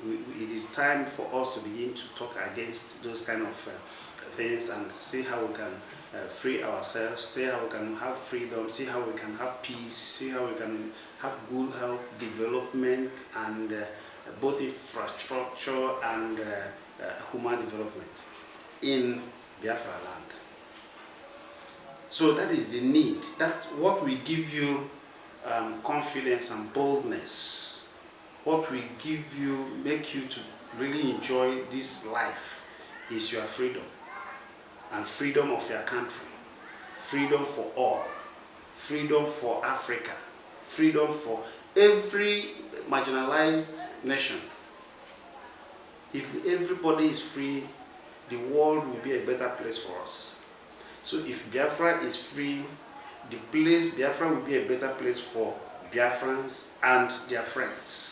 It is time for us to begin to talk against those kind of things and see how we can free ourselves, see how we can have freedom, see how we can have peace, see how we can have good health, development, and both infrastructure and human development in Biafra land. So that is the need. That's what will give you confidence and boldness. What will give you, make you to really enjoy this life is your freedom, and freedom of your country, freedom for all, freedom for Africa, freedom for every marginalized nation. If everybody is free, the world will be a better place for us. So if Biafra is free, the place Biafra will be a better place for Biafrans and their friends.